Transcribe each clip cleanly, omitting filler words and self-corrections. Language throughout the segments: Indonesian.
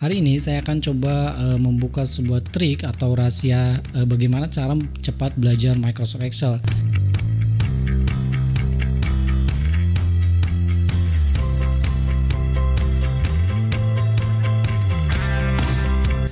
Hari ini saya akan coba membuka sebuah trik atau rahasia bagaimana cara cepat belajar Microsoft Excel.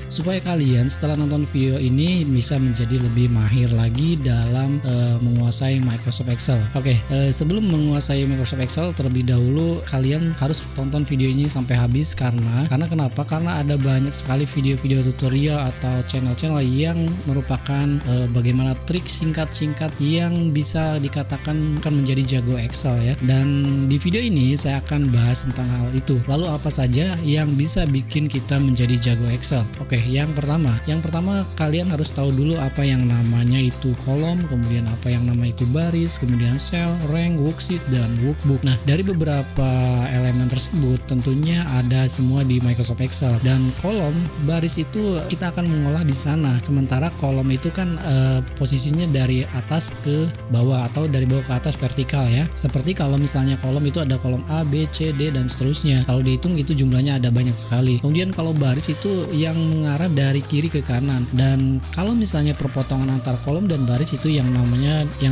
Supaya kalian setelah nonton video ini bisa menjadi lebih mahir lagi dalam menguasai Microsoft Excel. Oke, sebelum menguasai Microsoft Excel terlebih dahulu kalian harus tonton video ini sampai habis karena kenapa? Karena ada banyak sekali video-video tutorial atau channel-channel yang merupakan bagaimana trik singkat-singkat yang bisa dikatakan akan menjadi jago Excel ya. Dan di video ini saya akan bahas tentang hal itu. Lalu apa saja yang bisa bikin kita menjadi jago Excel? Oke, yang pertama kalian harus tahu dulu apa yang namanya itu kolom, kemudian apa yang namanya itu baris, kemudian cell, rank, worksheet, dan workbook. Nah, dari beberapa elemen tersebut tentunya ada semua di Microsoft Excel. Dan kolom, baris itu kita akan mengolah di sana. Sementara kolom itu kan posisinya dari atas ke bawah atau dari bawah ke atas vertikal ya. Seperti kalau misalnya kolom itu ada kolom A, B, C, D, dan seterusnya. Kalau dihitung itu jumlahnya ada banyak sekali. Kemudian kalau baris itu yang mengarah dari kiri ke kanan, dan kalau misalnya perpotongan antar kolom dan baris itu yang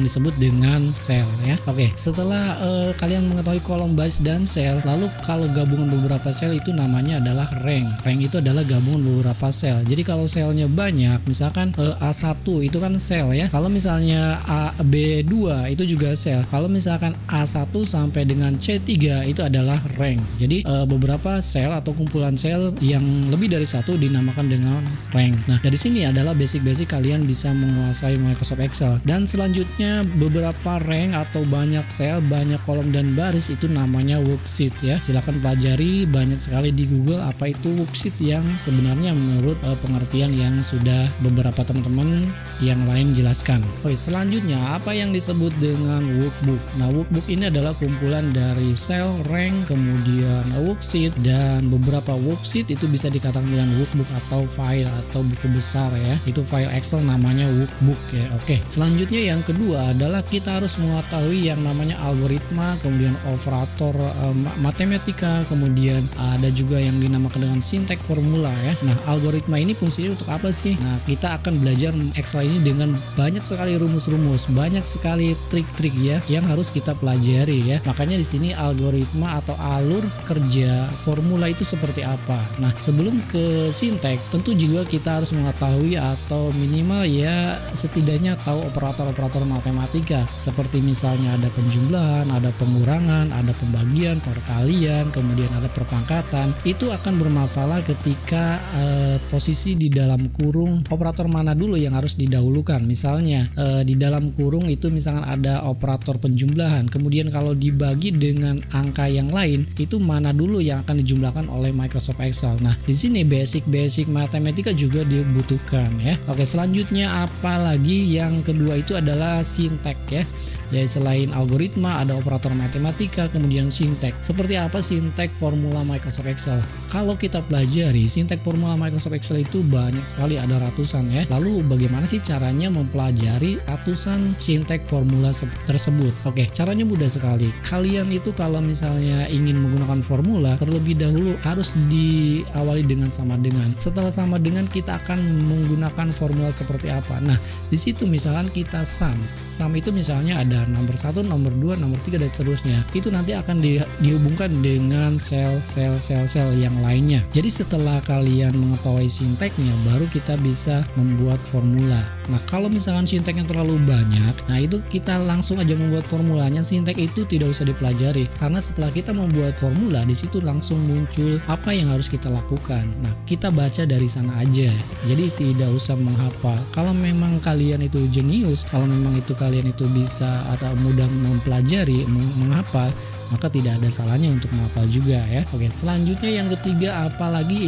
disebut dengan cell ya. Oke, setelah kalian mengetahui kolom, baris, dan cell, lalu kalau gabungan beberapa cell itu namanya adalah rank. Rank itu adalah gabungan beberapa cell. Jadi kalau cellnya banyak, misalkan A1 itu kan cell ya. Kalau misalnya B2 itu juga cell. Kalau misalkan A1 sampai dengan C3 itu adalah rank. Jadi beberapa cell atau kumpulan cell yang lebih dari satu dinamakan dengan rank. Nah, dari sini adalah basic kalian bisa menguasai Microsoft Excel. Dan selanjutnya beberapa rank atau banyak cell, banyak kolom dan baris itu namanya worksheet ya. Silahkan pelajari banyak sekali di Google apa itu worksheet yang sebenarnya menurut pengertian yang sudah beberapa teman-teman yang lain jelaskan. Oke, selanjutnya apa yang disebut dengan workbook? Nah, workbook ini adalah kumpulan dari cell, rank, kemudian worksheet, dan beberapa worksheet itu bisa dikatakan dengan workbook atau file atau buku besar ya. Itu file Excel namanya workbook ya. Oke, selanjutnya yang kedua adalah kita harus mengetahui yang namanya algoritma, kemudian operator matematika, kemudian ada juga yang dinamakan dengan sintek formula ya. Nah, algoritma ini fungsinya untuk apa sih? Nah, kita akan belajar Excel ini dengan banyak sekali rumus-rumus, banyak sekali trik-trik ya yang harus kita pelajari ya. Makanya di sini algoritma atau alur kerja formula itu seperti apa. Nah, sebelum ke sintek tentu juga kita harus mengetahui atau minimal ya setidaknya tahu operator-operator matematika seperti misalnya ada penjumlahan, ada pengurangan, ada pembagian, perkalian, kemudian ada perpangkatan. Itu akan bermasalah ketika posisi di dalam kurung operator mana dulu yang harus didahulukan. Misalnya di dalam kurung itu misalkan ada operator penjumlahan, kemudian kalau dibagi dengan angka yang lain itu mana dulu yang akan dijumlahkan oleh Microsoft Excel. Nah, di sini basic matematika juga dibutuhkan ya. Oke, selanjutnya apalagi yang kedua itu adalah sintek ya. Jadi selain algoritma ada operator matematika, kemudian sintek. Seperti apa sintek formula Microsoft Excel? Kalau kita pelajari sintek formula Microsoft Excel itu banyak sekali, ada ratusan ya. Lalu bagaimana sih caranya mempelajari ratusan sintek formula tersebut? Oke, caranya mudah sekali. Kalian itu kalau misalnya ingin menggunakan formula terlebih dahulu harus diawali dengan sama dengan. Setelah sama dengan kita akan menggunakan formula seperti apa? Nah, di situ misalkan kita sum itu misalnya ada nomor 1, nomor 2, nomor 3 dan seterusnya. Itu nanti akan dihubungkan dengan sel yang lainnya. Jadi setelah kalian mengetahui sinteknya baru kita bisa membuat formula. Nah, kalau misalkan sinteknya terlalu banyak, nah itu kita langsung aja membuat formulanya. Sintek itu tidak usah dipelajari karena setelah kita membuat formula di situ langsung muncul apa yang harus kita lakukan. Nah, kita baca dari sana aja. Jadi tidak usah menghafal. Kalau memang kalian itu jenius, kalau memang itu kalian itu bisa atau mudah mempelajari, menghafal, maka tidak ada salahnya untuk menghafal juga ya. Oke, selanjutnya yang ketiga apalagi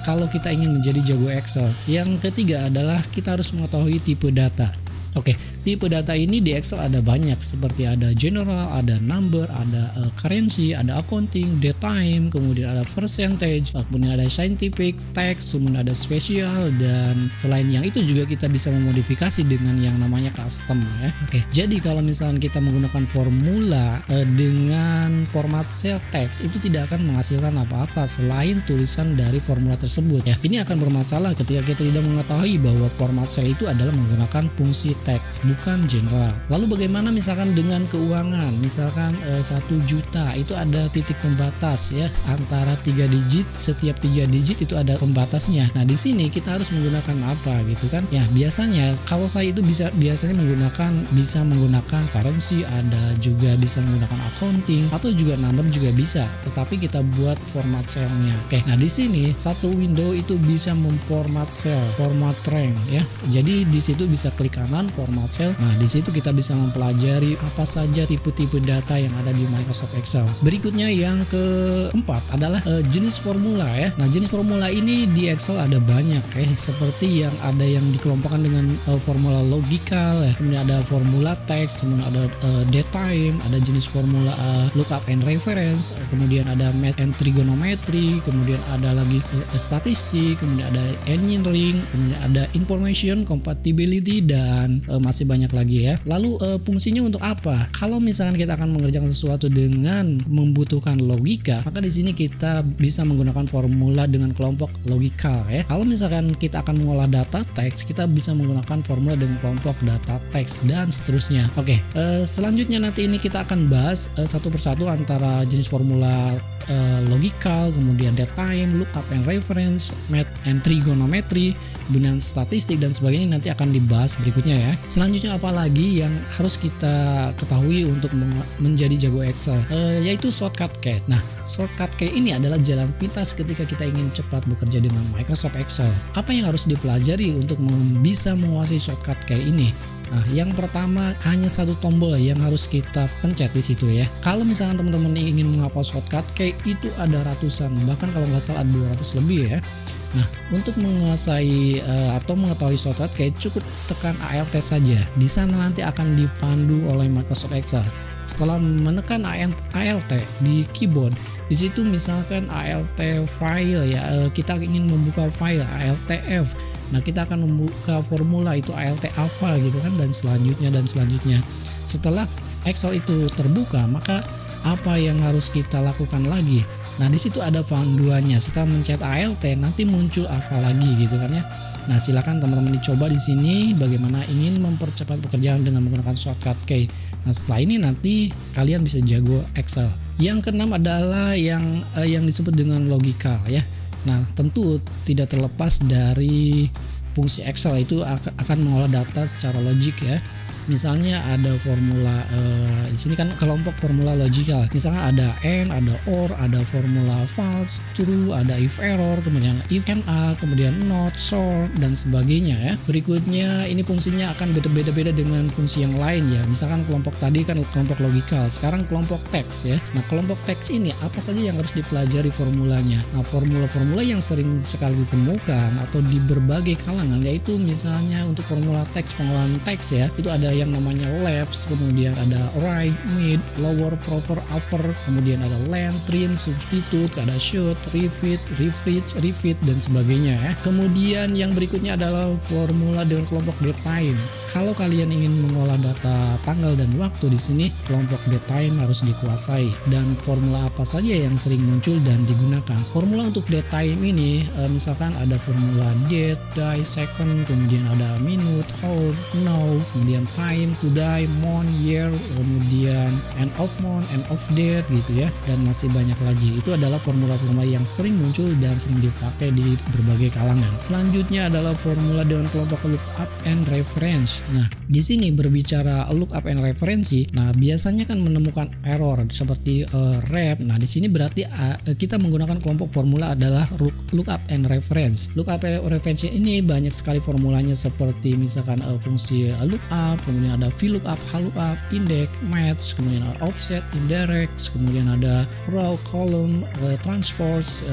kalau kita ingin menjadi jago Excel. Yang ketiga adalah kita harus mengetahui tipe data. Oke, tipe data ini di Excel ada banyak, seperti ada general, ada number, ada currency, ada accounting, date time, kemudian ada percentage, kemudian ada scientific, text, kemudian ada special, dan selain yang itu juga kita bisa memodifikasi dengan yang namanya custom ya. Oke, jadi kalau misalkan kita menggunakan formula dengan format cell text, itu tidak akan menghasilkan apa-apa selain tulisan dari formula tersebut ya. Ini akan bermasalah ketika kita tidak mengetahui bahwa format cell itu adalah menggunakan fungsi text, bukan general. Lalu bagaimana misalkan dengan keuangan? Misalkan 1 juta itu ada titik pembatas ya, antara 3 digit, setiap 3 digit itu ada pembatasnya. Nah, di sini kita harus menggunakan apa gitu kan? Ya, biasanya kalau saya itu biasanya bisa menggunakan currency, ada juga bisa menggunakan accounting, atau juga number juga bisa. Tetapi kita buat format cell-nya. Oke, nah di sini satu window itu bisa memformat cell, format rank ya. Jadi di situ bisa klik kanan format cell. Nah, di situ kita bisa mempelajari apa saja tipe-tipe data yang ada di Microsoft Excel. Berikutnya yang keempat adalah jenis formula ya. Nah, jenis formula ini di Excel ada banyak ya, seperti yang ada yang dikelompokkan dengan formula logikal ya. Kemudian ada formula text, kemudian ada date time, ada jenis formula lookup and reference, kemudian ada math and trigonometry, kemudian ada lagi statistik, kemudian ada engineering, kemudian ada information compatibility, dan masih banyak lagi ya. Lalu fungsinya untuk apa? Kalau misalkan kita akan mengerjakan sesuatu dengan membutuhkan logika, maka di sini kita bisa menggunakan formula dengan kelompok logikal ya. Kalau misalkan kita akan mengolah data teks, kita bisa menggunakan formula dengan kelompok data teks, dan seterusnya. Oke, selanjutnya nanti ini kita akan bahas satu persatu antara jenis formula logikal, kemudian date time, lookup and reference, math and trigonometry, kemudian statistik dan sebagainya nanti akan dibahas berikutnya ya. Selanjutnya apalagi yang harus kita ketahui untuk menjadi jago Excel, yaitu shortcut key. Nah, shortcut key ini adalah jalan pintas ketika kita ingin cepat bekerja dengan Microsoft Excel. Apa yang harus dipelajari untuk bisa menguasai shortcut key ini? Nah, yang pertama hanya satu tombol yang harus kita pencet di situ ya. Kalau misalkan teman-teman ingin menghafal shortcut key itu ada ratusan, bahkan kalau nggak salah ada 200 lebih ya. Nah, untuk menguasai atau mengetahui shortcut key cukup tekan ALT saja. Di sana nanti akan dipandu oleh Microsoft Excel. Setelah menekan ALT di keyboard, di situ misalkan ALT file ya, kita ingin membuka file ALTF. Nah, kita akan membuka formula itu ALT apa gitu kan, dan selanjutnya. Setelah Excel itu terbuka, maka apa yang harus kita lakukan lagi? Nah, di situ ada panduannya. Setelah mencet ALT nanti muncul apa lagi gitu kan ya. Nah, silakan teman-teman dicoba di sini bagaimana ingin mempercepat pekerjaan dengan menggunakan shortcut key. Nah, setelah ini nanti kalian bisa jago Excel. Yang keenam adalah yang disebut dengan logikal ya. Nah, tentu tidak terlepas dari fungsi Excel itu akan mengolah data secara logik ya. Misalnya ada formula di sini kan kelompok formula logikal. Misalnya ada AND, ada OR, ada formula false, true, ada if error, kemudian if and a, kemudian not, sort, dan sebagainya ya. Berikutnya ini fungsinya akan beda-beda dengan fungsi yang lain ya. Misalkan kelompok tadi kan kelompok logikal, sekarang kelompok teks ya. Nah, kelompok teks ini apa saja yang harus dipelajari formulanya? Nah, formula-formula yang sering sekali ditemukan atau di berbagai kalangan, yaitu misalnya untuk formula teks, pengolahan teks ya, itu ada yang namanya left, kemudian ada right, mid, lower, proper, upper, kemudian ada length, trim, substitute, ada should, refit, dan sebagainya ya. Kemudian yang berikutnya adalah formula dengan kelompok date time. Kalau kalian ingin mengolah data tanggal dan waktu, di sini kelompok date time harus dikuasai. Dan formula apa saja yang sering muncul dan digunakan? Formula untuk date time ini misalkan ada formula date, day, second, kemudian ada minute, hour, now, kemudian time, today, month, year, kemudian end of month, end of date gitu ya, dan masih banyak lagi. Itu adalah formula-formula yang sering muncul dan sering dipakai di berbagai kalangan. Selanjutnya adalah formula dengan kelompok lookup and reference. Nah, di sini berbicara lookup and referensi. Nah, biasanya kan menemukan error seperti rep. Nah, di sini berarti kita menggunakan kelompok formula adalah lookup and reference. Lookup and reference ini banyak sekali formulanya, seperti misalkan fungsi lookup, kemudian ada VLOOKUP, HLOOKUP, index, match, kemudian ada offset, indirect, kemudian ada row, column, transpose,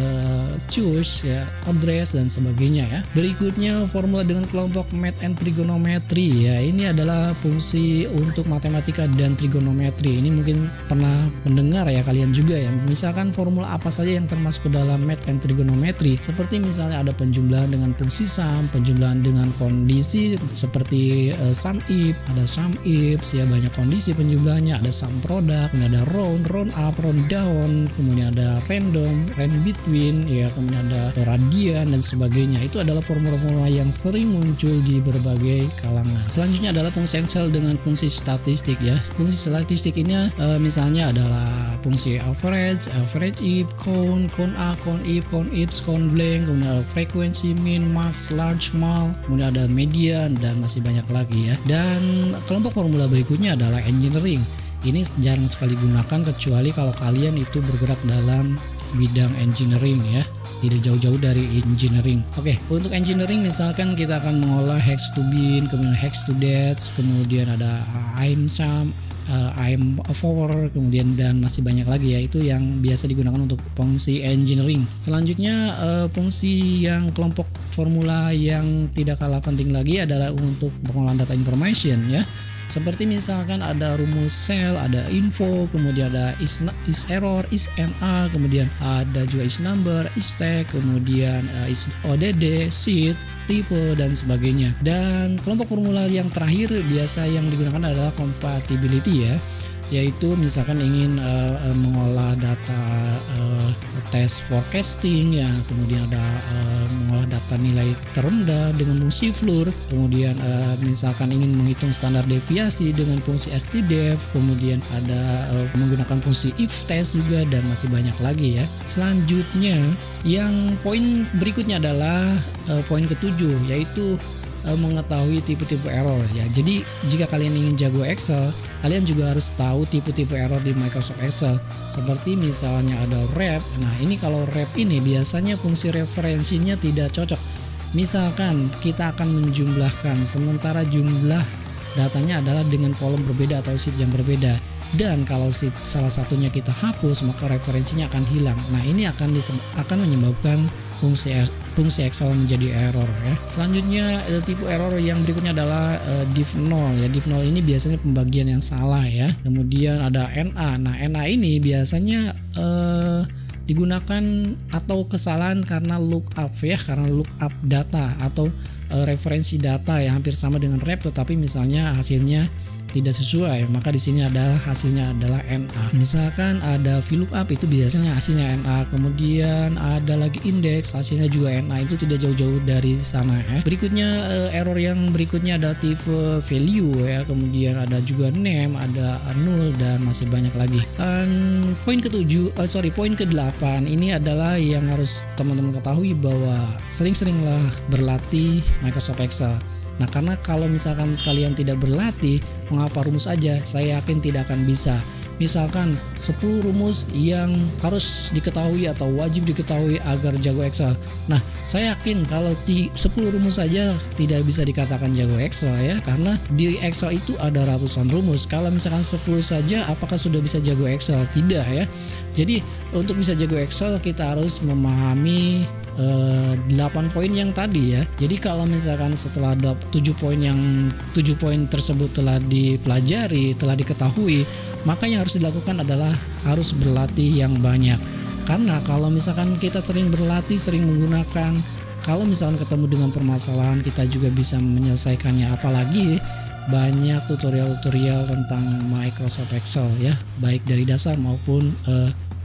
choose, ya, address dan sebagainya ya. Berikutnya formula dengan kelompok math and trigonometry ya. Ini adalah fungsi untuk matematika dan trigonometri. Ini mungkin pernah mendengar ya kalian juga ya. Misalkan formula apa saja yang termasuk ke dalam math and trigonometry, seperti misalnya ada penjumlahan dengan fungsi sum, penjumlahan dengan kondisi seperti sum if, ada sum ifs ya, banyak kondisi penjumlahannya, ada sum product, kemudian ada round up, round down, kemudian ada random, rand between ya, kemudian ada radian dan sebagainya. Itu adalah formula-formula yang sering muncul di berbagai kalangan. Selanjutnya adalah fungsi Excel dengan fungsi statistik ya. Fungsi statistik ini misalnya adalah fungsi average, average if, count A, count if, count ifs, count blank, kemudian ada frequency, min, max, large, small, kemudian ada median dan masih banyak lagi ya. Dan kelompok formula berikutnya adalah engineering. Ini jarang sekali gunakan kecuali kalau kalian itu bergerak dalam bidang engineering ya, tidak jauh-jauh dari engineering. Oke, untuk engineering misalkan kita akan mengolah hex to bin, kemudian hex to date, kemudian ada I'm sum, I'm for, kemudian dan masih banyak lagi ya. Itu yang biasa digunakan untuk fungsi engineering. Selanjutnya fungsi yang kelompok formula yang tidak kalah penting lagi adalah untuk pengolahan data information ya. Seperti misalkan ada rumus cell, ada info, kemudian ada is error, is NA, kemudian ada juga is number, is tag, kemudian is ODD, sheet, tipe dan sebagainya. Dan kelompok formula yang terakhir biasa yang digunakan adalah compatibility ya, yaitu misalkan ingin mengolah data tes forecasting ya, kemudian ada mengolah data nilai terendah dengan fungsi floor, kemudian misalkan ingin menghitung standar deviasi dengan fungsi stdef, kemudian ada menggunakan fungsi if test juga dan masih banyak lagi ya. Selanjutnya yang poin berikutnya adalah poin ketujuh, yaitu mengetahui tipe-tipe error ya. Jadi jika kalian ingin jago Excel, kalian juga harus tahu tipe-tipe error di Microsoft Excel. Seperti misalnya ada wrap. Nah, ini kalau wrap ini biasanya fungsi referensinya tidak cocok. Misalkan kita akan menjumlahkan sementara jumlah datanya adalah dengan kolom berbeda atau sheet yang berbeda. Dan kalau sheet salah satunya kita hapus, maka referensinya akan hilang. Nah, ini akan menyebabkan fungsi Excel menjadi error ya. Selanjutnya tipe error yang berikutnya adalah div 0 ya. Div 0 ini biasanya pembagian yang salah ya. Kemudian ada NA. Nah, NA ini biasanya digunakan atau kesalahan karena lookup ya, karena lookup data atau referensi data yang hampir sama dengan wrap, tetapi misalnya hasilnya tidak sesuai, maka di sini adalah hasilnya adalah NA. Misalkan ada VLOOKUP, itu biasanya hasilnya NA. Kemudian ada lagi indeks, hasilnya juga NA. Itu tidak jauh-jauh dari sana ya. Berikutnya error yang berikutnya ada tipe value ya. Kemudian ada juga name, ada null dan masih banyak lagi. Dan poin ke-8 ini adalah yang harus teman-teman ketahui bahwa sering-seringlah berlatih Microsoft Excel. Nah, karena kalau misalkan kalian tidak berlatih, menghafal rumus aja, saya yakin tidak akan bisa. Misalkan 10 rumus yang harus diketahui atau wajib diketahui agar jago Excel. Nah, saya yakin kalau 10 rumus saja tidak bisa dikatakan jago Excel ya, karena di Excel itu ada ratusan rumus. Kalau misalkan 10 saja, apakah sudah bisa jago Excel? Tidak ya. Jadi untuk bisa jago Excel kita harus memahami 8 poin yang tadi ya. Jadi kalau misalkan setelah 7 poin tersebut telah dipelajari, telah diketahui, maka yang harus dilakukan adalah harus berlatih yang banyak. Karena kalau misalkan kita sering berlatih, sering menggunakan, kalau misalkan ketemu dengan permasalahan, kita juga bisa menyelesaikannya. Apalagi banyak tutorial-tutorial tentang Microsoft Excel ya, baik dari dasar maupun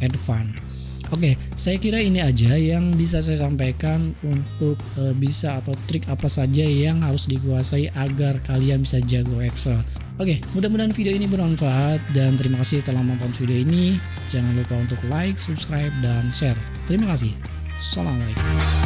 advance. Oke, saya kira ini aja yang bisa saya sampaikan untuk bisa atau trik apa saja yang harus dikuasai agar kalian bisa jago Excel. Oke, mudah-mudahan video ini bermanfaat dan terima kasih telah menonton video ini. Jangan lupa untuk like, subscribe, dan share. Terima kasih. Assalamualaikum.